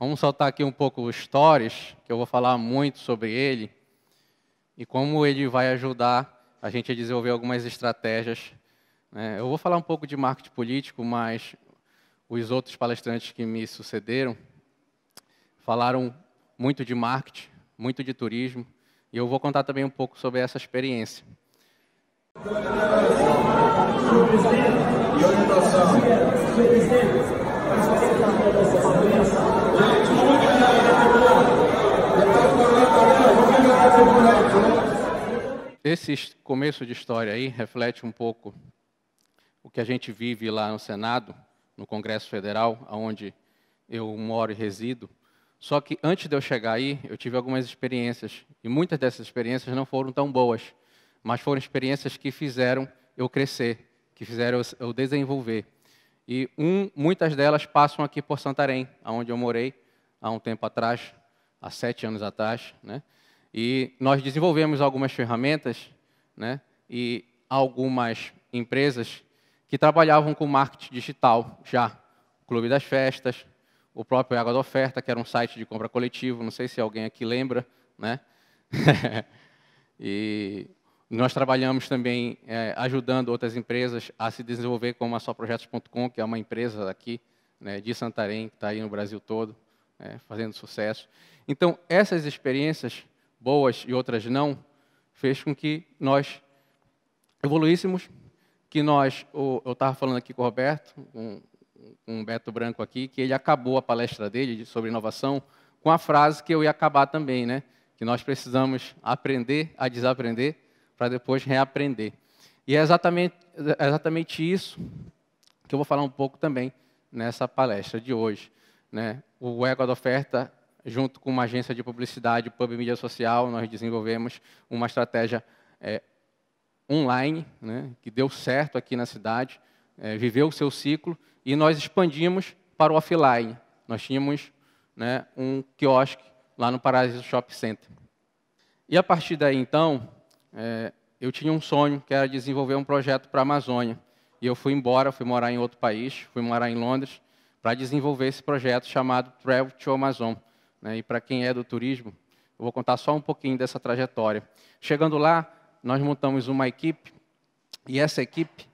Vamos soltar aqui um pouco o Stories, que eu vou falar muito sobre ele, e como ele vai ajudar a gente a desenvolver algumas estratégias. Eu vou falar um pouco de marketing político, mas os outros palestrantes que me sucederam falaram muito de marketing, muito de turismo, e eu vou contar também um pouco sobre essa experiência. Esse começo de história aí reflete um pouco o que a gente vive lá no Senado, no Congresso Federal, onde eu moro e resido. Só que antes de eu chegar aí, eu tive algumas experiências, e muitas dessas experiências não foram tão boas, mas foram experiências que fizeram eu crescer, que fizeram eu desenvolver. E muitas delas passam aqui por Santarém, onde eu morei há um tempo atrás, há 7 anos atrás, né? E nós desenvolvemos algumas ferramentas, né? E algumas empresas que trabalhavam com marketing digital já. O Clube das Festas, o próprio Água da Oferta, que era um site de compra coletivo, não sei se alguém aqui lembra, né? E nós trabalhamos também ajudando outras empresas a se desenvolver, como a Soprojetos.com, que é uma empresa aqui, né, de Santarém, que está aí no Brasil todo, fazendo sucesso. Então, essas experiências, boas e outras não, fez com que nós evoluíssemos, que eu estava falando aqui com o Roberto, com o Beto Branco aqui, que ele acabou a palestra dele sobre inovação com a frase que eu ia acabar também, né? Que nós precisamos aprender a desaprender para depois reaprender. E é exatamente isso que eu vou falar um pouco também nessa palestra de hoje, né? O Água da Oferta, junto com uma agência de publicidade, Pub Mídia Social, nós desenvolvemos uma estratégia online, né, que deu certo aqui na cidade, viveu o seu ciclo, e nós expandimos para o offline. Nós tínhamos, né, um quiosque lá no Paraíso Shopping Center. E a partir daí, então, eu tinha um sonho, que era desenvolver um projeto para a Amazônia. E eu fui embora, fui morar em outro país, fui morar em Londres, para desenvolver esse projeto chamado Travel to Amazon. E para quem é do turismo, eu vou contar só um pouquinho dessa trajetória. Chegando lá, nós montamos uma equipe, e essa equipe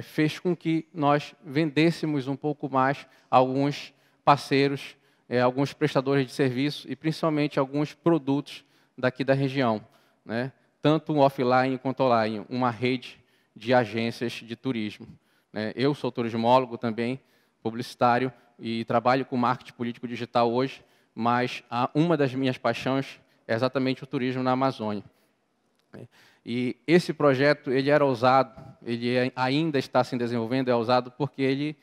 fez com que nós vendêssemos um pouco mais a alguns parceiros, alguns prestadores de serviço, e principalmente alguns produtos daqui da região, né? Tanto offline quanto online, uma rede de agências de turismo. Eu sou turismólogo também, publicitário, e trabalho com marketing político digital hoje, mas uma das minhas paixões é exatamente o turismo na Amazônia. E esse projeto, ele era ousado, ele ainda está se desenvolvendo, é ousado porque ele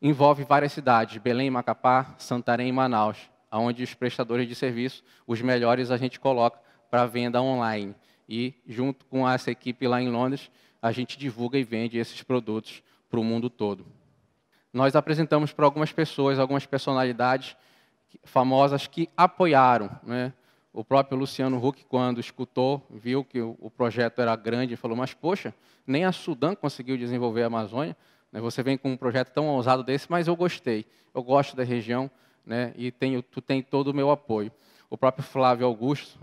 envolve várias cidades, Belém, Macapá, Santarém e Manaus, onde os prestadores de serviço, os melhores, a gente coloca para venda online. E, junto com essa equipe lá em Londres, a gente divulga e vende esses produtos para o mundo todo. Nós apresentamos para algumas pessoas, algumas personalidades famosas que apoiaram, né? O próprio Luciano Huck, quando escutou, viu que o projeto era grande, falou, mas, poxa, nem a Sudã conseguiu desenvolver a Amazônia, né? Você vem com um projeto tão ousado desse, mas eu gostei, eu gosto da região, né? E tu tem todo o meu apoio. O próprio Flávio Augusto,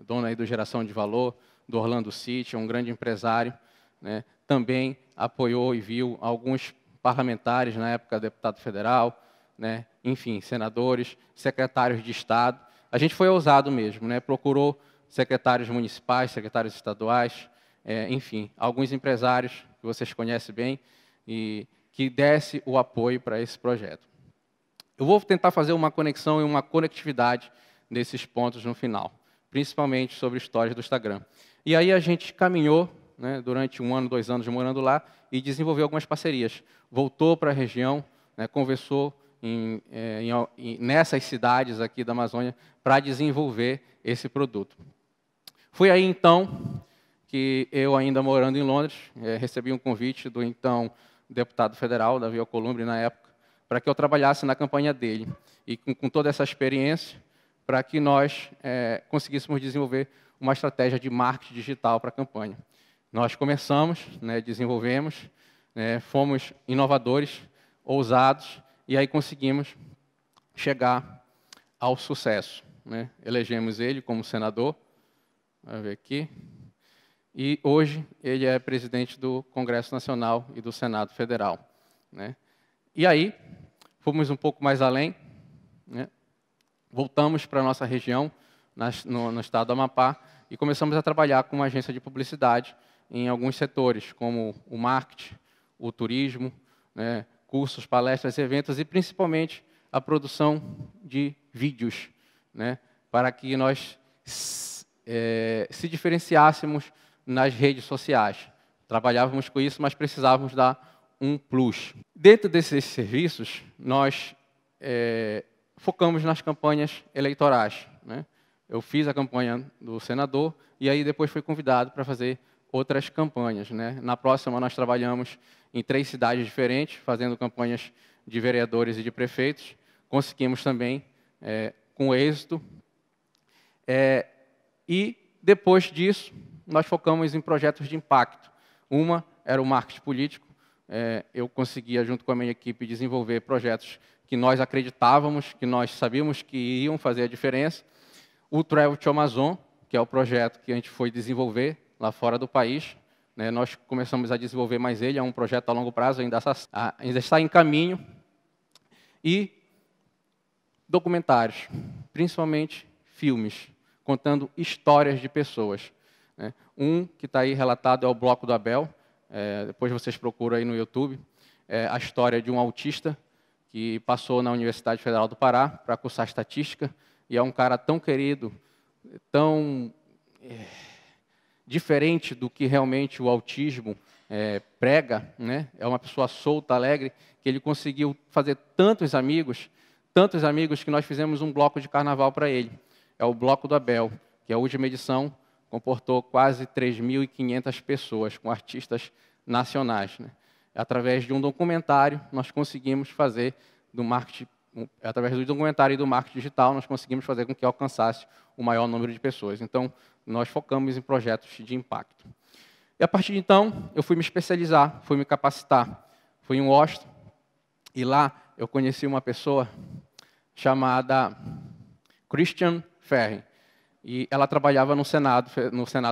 dono aí do Geração de Valor, do Orlando City, um grande empresário, né? Também apoiou e viu alguns parlamentares, na época deputado federal, né? Enfim, senadores, secretários de Estado. A gente foi ousado mesmo, né? Procurou secretários municipais, secretários estaduais, enfim, alguns empresários que vocês conhecem bem, e que desse o apoio para esse projeto. Eu vou tentar fazer uma conexão e uma conectividade desses pontos no final, principalmente sobre histórias do Instagram. E aí a gente caminhou, né, durante 1 ano, 2 anos morando lá, e desenvolveu algumas parcerias. Voltou para a região, né, conversou nessas cidades aqui da Amazônia para desenvolver esse produto. Foi aí, então, que eu, ainda morando em Londres, recebi um convite do, então, deputado federal, Davi Alcolumbre, na época, para que eu trabalhasse na campanha dele. E com toda essa experiência, para que nós conseguíssemos desenvolver uma estratégia de marketing digital para a campanha. Nós começamos, né, desenvolvemos, fomos inovadores, ousados, e aí conseguimos chegar ao sucesso, né? Elegemos ele como senador, vai ver aqui, e hoje ele é presidente do Congresso Nacional e do Senado Federal, né? E aí, fomos um pouco mais além, né? Voltamos para a nossa região, no estado do Amapá, e começamos a trabalhar com uma agência de publicidade em alguns setores, como o marketing, o turismo, né, cursos, palestras, eventos e, principalmente, a produção de vídeos, né, para que nós se diferenciássemos nas redes sociais. Trabalhávamos com isso, mas precisávamos dar um plus. Dentro desses serviços, nós focamos nas campanhas eleitorais, né? Eu fiz a campanha do senador e aí depois fui convidado para fazer outras campanhas, né? Na próxima, nós trabalhamos em 3 cidades diferentes, fazendo campanhas de vereadores e de prefeitos. Conseguimos também com êxito. E, depois disso, nós focamos em projetos de impacto. Uma era o marketing político. Eu conseguia, junto com a minha equipe, desenvolver projetos que nós acreditávamos, que nós sabíamos que iam fazer a diferença. O Travel to Amazon, que é o projeto que a gente foi desenvolver lá fora do país, né? Nós começamos a desenvolver mais ele, é um projeto a longo prazo, ainda está em caminho. E documentários, principalmente filmes, contando histórias de pessoas, né? Um que está aí relatado é o Bloco do Abel, depois vocês procuram aí no YouTube, a história de um autista que passou na Universidade Federal do Pará para cursar estatística, e é um cara tão querido, tão diferente do que realmente o autismo prega, né? É uma pessoa solta, alegre, que ele conseguiu fazer tantos amigos que nós fizemos um bloco de carnaval para ele. É o Bloco do Abel, que a última edição comportou quase 3.500 pessoas, com artistas nacionais, né? Através de um documentário, nós conseguimos fazer do marketing, através do documentário e do marketing digital, nós conseguimos fazer com que alcançasse o maior número de pessoas. Então, nós focamos em projetos de impacto. E, a partir de então, eu fui me especializar, fui me capacitar. Fui em Washington, e lá eu conheci uma pessoa chamada Christian Ferri. E ela trabalhava no Senado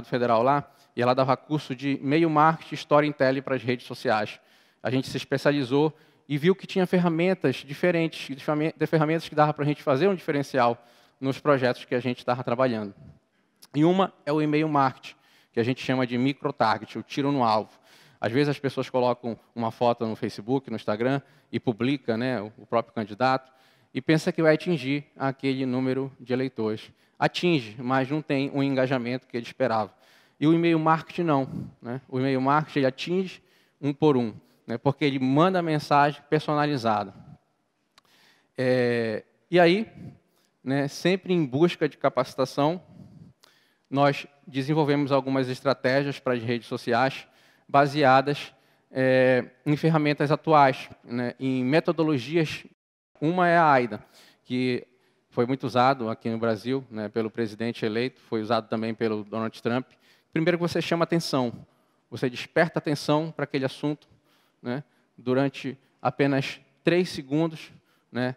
Federal lá, e ela dava curso de e-mail marketing, storytelling para as redes sociais. A gente se especializou e viu que tinha ferramentas diferentes, ferramentas que dava para a gente fazer um diferencial nos projetos que a gente estava trabalhando. E uma é o e-mail marketing, que a gente chama de micro-target, o tiro no alvo. Às vezes as pessoas colocam uma foto no Facebook, no Instagram, e publica, né, o próprio candidato, e pensa que vai atingir aquele número de eleitores. Atinge, mas não tem o engajamento que ele esperava. E o e-mail marketing não, né? O e-mail marketing ele atinge um por um, né, porque ele manda mensagem personalizada. E aí, né, sempre em busca de capacitação, nós desenvolvemos algumas estratégias para as redes sociais baseadas em ferramentas atuais, né, em metodologias. Uma é a AIDA, que foi muito usado aqui no Brasil, né, pelo presidente eleito, foi usado também pelo Donald Trump. Primeiro, você chama atenção, você desperta atenção para aquele assunto, né, durante apenas 3 segundos, né,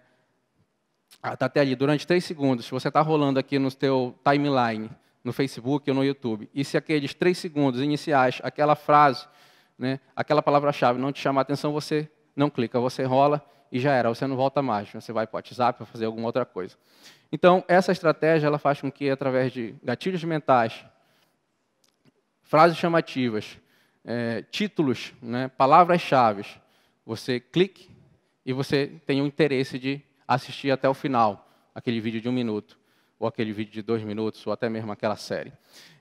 até ali, durante 3 segundos, se você está rolando aqui no seu timeline, no Facebook ou no YouTube, e se aqueles 3 segundos iniciais, aquela frase, né, aquela palavra-chave não te chamar a atenção, você não clica, você rola e já era, você não volta mais, você vai para o WhatsApp para fazer alguma outra coisa. Então, essa estratégia ela faz com que, através de gatilhos mentais, frases chamativas, títulos, né, palavras-chave, você clique e você tenha o interesse de assistir até o final aquele vídeo de 1 minuto, ou aquele vídeo de 2 minutos, ou até mesmo aquela série.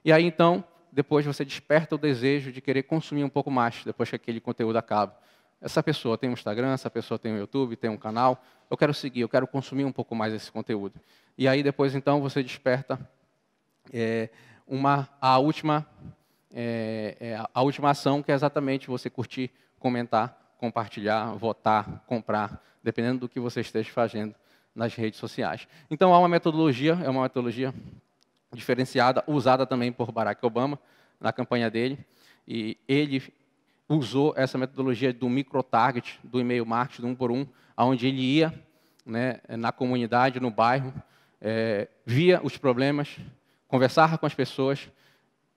E aí, então, depois você desperta o desejo de querer consumir um pouco mais, depois que aquele conteúdo acaba. Essa pessoa tem um Instagram, essa pessoa tem um YouTube, tem um canal, eu quero seguir, eu quero consumir um pouco mais esse conteúdo. E aí, depois, então, você desperta a última ação, que é exatamente você curtir, comentar, compartilhar, votar, comprar, dependendo do que você esteja fazendo nas redes sociais. Então, há uma metodologia, é uma metodologia diferenciada, usada também por Barack Obama, na campanha dele, e ele usou essa metodologia do micro-target, do e-mail marketing, do 1 por 1, onde ele ia, né, na comunidade, no bairro, via os problemas, conversava com as pessoas,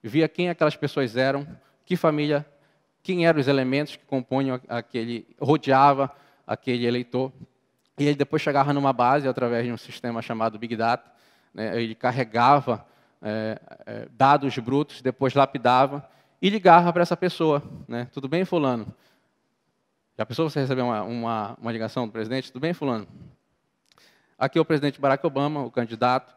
via quem aquelas pessoas eram, que família, quem eram os elementos que compunham rodeava aquele eleitor. E ele depois chegava numa base, através de um sistema chamado Big Data, né, ele carregava dados brutos, depois lapidava e ligava para essa pessoa. Né, tudo bem, fulano? Já pensou você receber uma ligação do presidente? Tudo bem, fulano? Aqui é o presidente Barack Obama, o candidato.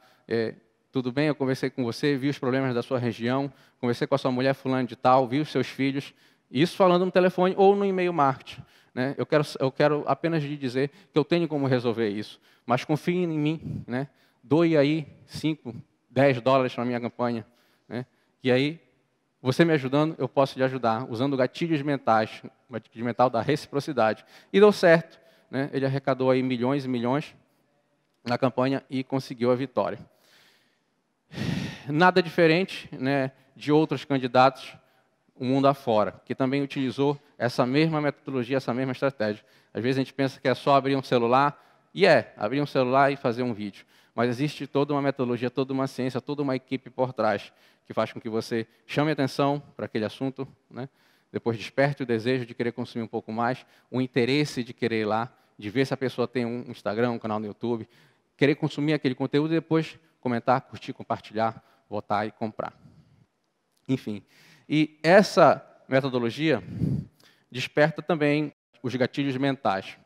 Tudo bem, eu conversei com você, vi os problemas da sua região, conversei com a sua mulher fulano de tal, vi os seus filhos. Isso falando no telefone ou no e-mail marketing. Né? Eu quero apenas lhe dizer que eu tenho como resolver isso. Mas confie em mim, né? Doe aí 5, 10 dólares para a minha campanha. Né? E aí, você me ajudando, eu posso lhe ajudar, usando gatilhos mentais, o gatilho mental da reciprocidade. E deu certo. Né? Ele arrecadou aí milhões e milhões na campanha e conseguiu a vitória. Nada diferente, né, de outros candidatos o mundo afora, que também utilizou essa mesma metodologia, essa mesma estratégia. Às vezes a gente pensa que é só abrir um celular, e abrir um celular e fazer um vídeo. Mas existe toda uma metodologia, toda uma ciência, toda uma equipe por trás, que faz com que você chame atenção para aquele assunto, né? Depois desperte o desejo de querer consumir um pouco mais, o interesse de querer ir lá, de ver se a pessoa tem um Instagram, um canal no YouTube, querer consumir aquele conteúdo e depois comentar, curtir, compartilhar, votar e comprar. Enfim, e essa metodologia desperta também os gatilhos mentais.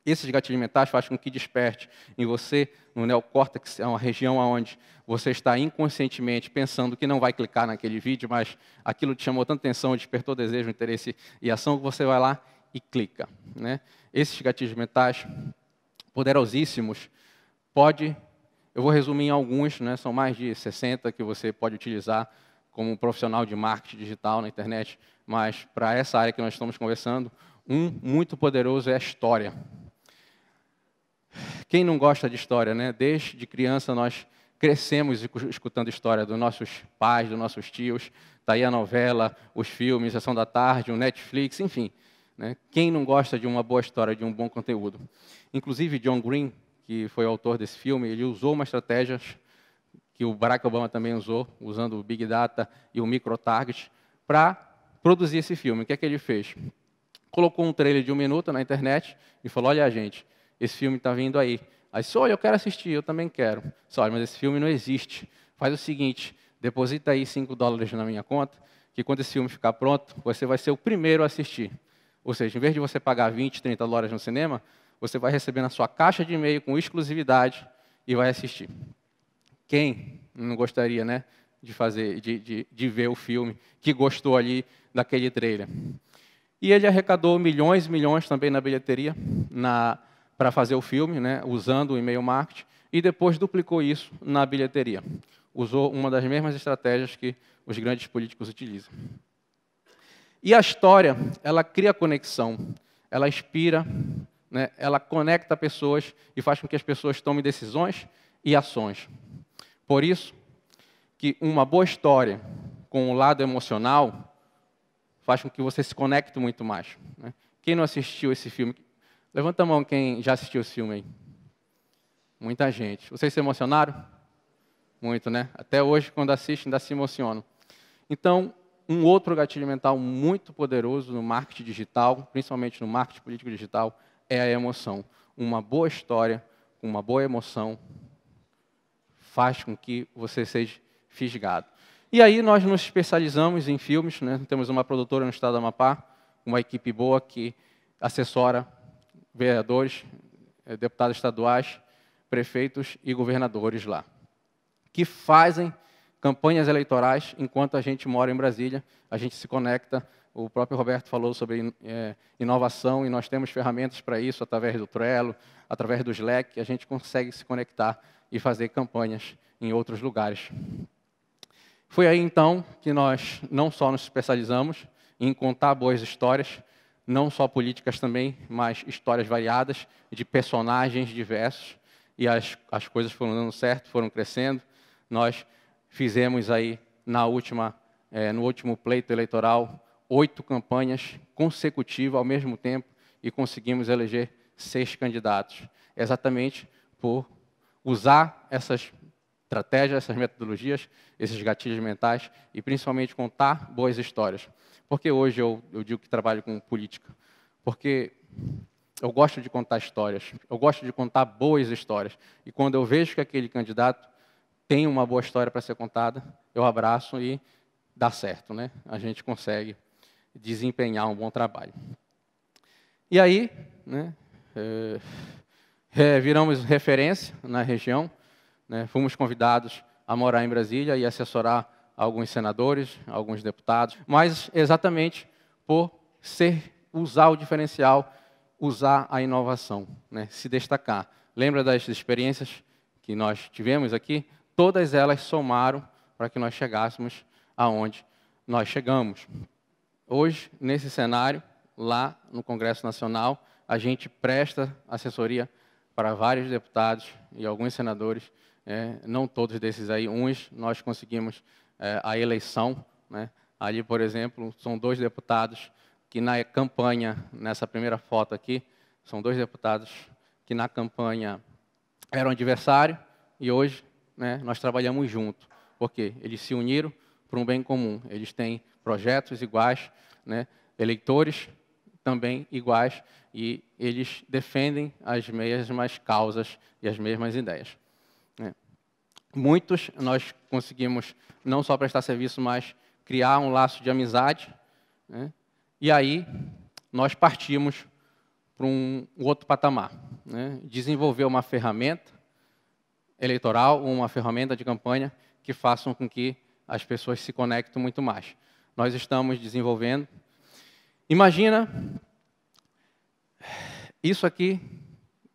Esses gatilhos mentais fazem com que desperte em você, no neocórtex, é uma região onde você está inconscientemente pensando que não vai clicar naquele vídeo, mas aquilo te chamou tanta atenção, despertou desejo, interesse e ação, que você vai lá e clica. Né? Esses gatilhos mentais, poderosíssimos, eu vou resumir em alguns, né? São mais de 60 que você pode utilizar como um profissional de marketing digital na internet, mas para essa área que nós estamos conversando, um muito poderoso é a história. Quem não gosta de história, né? Desde criança nós crescemos escutando história dos nossos pais, dos nossos tios, está aí a novela, os filmes, Sessão da Tarde, o Netflix, enfim. Né? Quem não gosta de uma boa história, de um bom conteúdo? Inclusive John Green, que foi o autor desse filme, ele usou uma estratégia que o Barack Obama também usou, usando o Big Data e o micro-target, para produzir esse filme. O que é que ele fez? Colocou um trailer de 1 minuto na internet e falou, olha, gente, esse filme está vindo aí. Aí disse, olha, eu quero assistir, eu também quero. Disse, olha, mas esse filme não existe. Faz o seguinte, deposita aí 5 dólares na minha conta, que quando esse filme ficar pronto, você vai ser o primeiro a assistir. Ou seja, em vez de você pagar 20, 30 dólares no cinema, você vai receber na sua caixa de e-mail com exclusividade e vai assistir. Quem não gostaria, né, de ver o filme, que gostou ali daquele trailer? E ele arrecadou milhões e milhões também na bilheteria para fazer o filme, né, usando o e-mail marketing, e depois duplicou isso na bilheteria. Usou uma das mesmas estratégias que os grandes políticos utilizam. E a história, ela cria conexão, ela inspira, né, ela conecta pessoas e faz com que as pessoas tomem decisões e ações. Por isso, que uma boa história com o lado emocional faz com que você se conecte muito mais. Né? Quem não assistiu esse filme? Levanta a mão quem já assistiu esse filme aí. Muita gente. Vocês se emocionaram? Muito, né? Até hoje, quando assistem, ainda se emocionam. Então, um outro gatilho mental muito poderoso no marketing digital, principalmente no marketing político digital, é a emoção. Uma boa história, com uma boa emoção, faz com que você seja fisgado. E aí nós nos especializamos em filmes, né? Temos uma produtora no estado do Amapá, uma equipe boa que assessora vereadores, deputados estaduais, prefeitos e governadores lá, que fazem campanhas eleitorais enquanto a gente mora em Brasília, a gente se conecta. O próprio Roberto falou sobre inovação e nós temos ferramentas para isso, através do Trello, através do Slack, a gente consegue se conectar e fazer campanhas em outros lugares. Foi aí, então, que nós não só nos especializamos em contar boas histórias, não só políticas também, mas histórias variadas, de personagens diversos, e as coisas foram dando certo, foram crescendo. Nós fizemos aí, no último pleito eleitoral, 8 campanhas consecutivas ao mesmo tempo e conseguimos eleger 6 candidatos, exatamente por usar essas estratégias, essas metodologias, esses gatilhos mentais e, principalmente, contar boas histórias. Porque hoje eu digo que trabalho com política. Porque eu gosto de contar histórias, eu gosto de contar boas histórias. E quando eu vejo que aquele candidato tem uma boa história para ser contada, eu abraço e dá certo, né? A gente consegue desempenhar um bom trabalho. E aí, né, viramos referência na região, né, fomos convidados a morar em Brasília e assessorar alguns senadores, alguns deputados, mas exatamente por usar o diferencial, usar a inovação, né, se destacar. Lembra das experiências que nós tivemos aqui? Todas elas somaram para que nós chegássemos aonde nós chegamos. Hoje, nesse cenário, lá no Congresso Nacional, a gente presta assessoria para vários deputados e alguns senadores, não todos desses aí, uns nós conseguimos a eleição, né? Ali, por exemplo, são 2 deputados que na campanha, nessa primeira foto aqui, são 2 deputados que na campanha eram adversários e hoje, né, nós trabalhamos junto, porque eles se uniram para um bem comum, eles têm projetos iguais, né, eleitores também iguais, e eles defendem as mesmas causas e as mesmas ideias. Muitos nós conseguimos não só prestar serviço, mas criar um laço de amizade, né? E aí nós partimos para um outro patamar, né? Desenvolver uma ferramenta eleitoral, uma ferramenta de campanha que façam com que as pessoas se conectem muito mais. Nós estamos desenvolvendo. Imagina isso aqui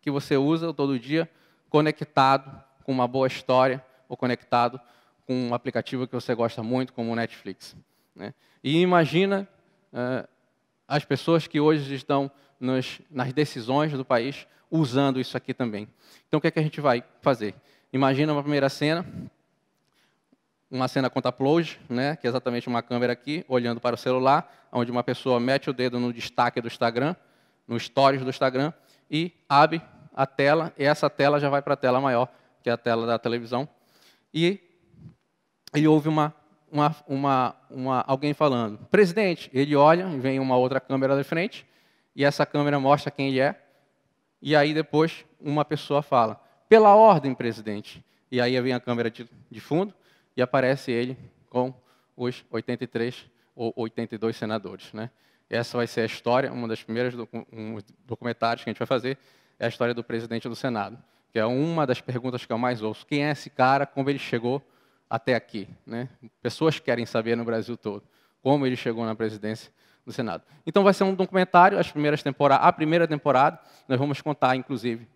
que você usa todo dia, conectado com uma boa história ou conectado com um aplicativo que você gosta muito, como o Netflix, né? E imagina as pessoas que hoje estão nas decisões do país usando isso aqui também. Então, o que é que a gente vai fazer? Imagina uma primeira cena, uma cena conta upload, né, que é exatamente uma câmera aqui, olhando para o celular, onde uma pessoa mete o dedo no destaque do Instagram, no stories do Instagram, e abre a tela, e essa tela já vai para a tela maior, que é a tela da televisão, e ele ouve alguém falando, presidente, ele olha, e vem uma outra câmera da frente, e essa câmera mostra quem ele é, e aí depois uma pessoa fala, pela ordem, presidente, e aí vem a câmera de fundo, e aparece ele com os 83 ou 82 senadores, né? Essa vai ser a história, uma das primeiras documentários que a gente vai fazer, é a história do presidente do Senado, que é uma das perguntas que eu mais ouço. Quem é esse cara? Como ele chegou até aqui, né? Pessoas querem saber no Brasil todo como ele chegou na presidência do Senado. Então vai ser um documentário, a primeira temporada, nós vamos contar, inclusive,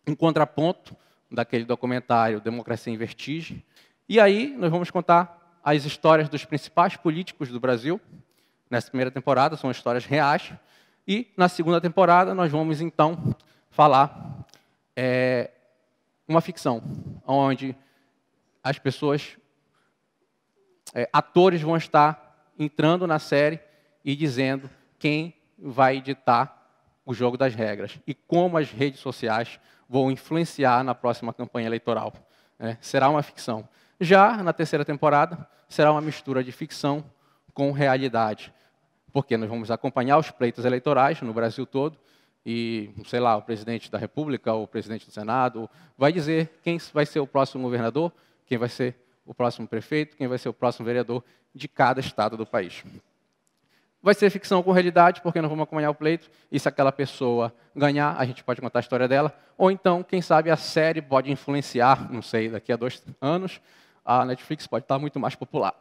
um contraponto daquele documentário Democracia em Vertigem. E aí nós vamos contar as histórias dos principais políticos do Brasil. Nessa primeira temporada são histórias reais. E na segunda temporada nós vamos, então, falar uma ficção, onde as pessoas, atores vão estar entrando na série e dizendo quem vai ditar o jogo das regras e como as redes sociais vão influenciar na próxima campanha eleitoral. Será uma ficção. Já na terceira temporada, será uma mistura de ficção com realidade, porque nós vamos acompanhar os pleitos eleitorais no Brasil todo e, sei lá, o presidente da República ou o presidente do Senado vai dizer quem vai ser o próximo governador, quem vai ser o próximo prefeito, quem vai ser o próximo vereador de cada estado do país. Vai ser ficção com realidade, porque nós vamos acompanhar o pleito, e se aquela pessoa ganhar, a gente pode contar a história dela, ou então, quem sabe, a série pode influenciar, não sei, daqui a 2 anos, a Netflix pode estar muito mais popular.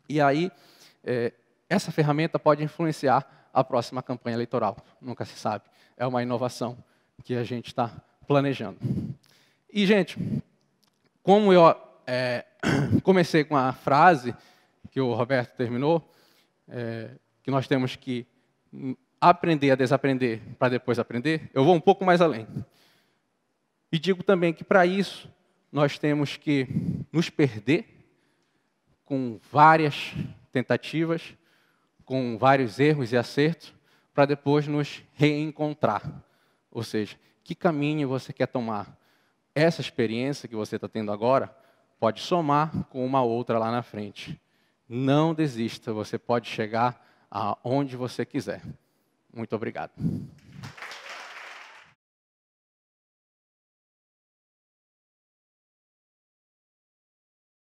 E aí, essa ferramenta pode influenciar a próxima campanha eleitoral, nunca se sabe. É uma inovação que a gente está planejando. E, gente, como eu comecei com a frase que o Roberto terminou, que nós temos que aprender a desaprender para depois aprender, eu vou um pouco mais além. E digo também que, para isso, nós temos que nos perder com várias tentativas, com vários erros e acertos, para depois nos reencontrar. Ou seja, Que caminho você quer tomar? Essa experiência que você está tendo agora pode somar com uma outra lá na frente. Não desista, você pode chegar aonde você quiser. Muito obrigado.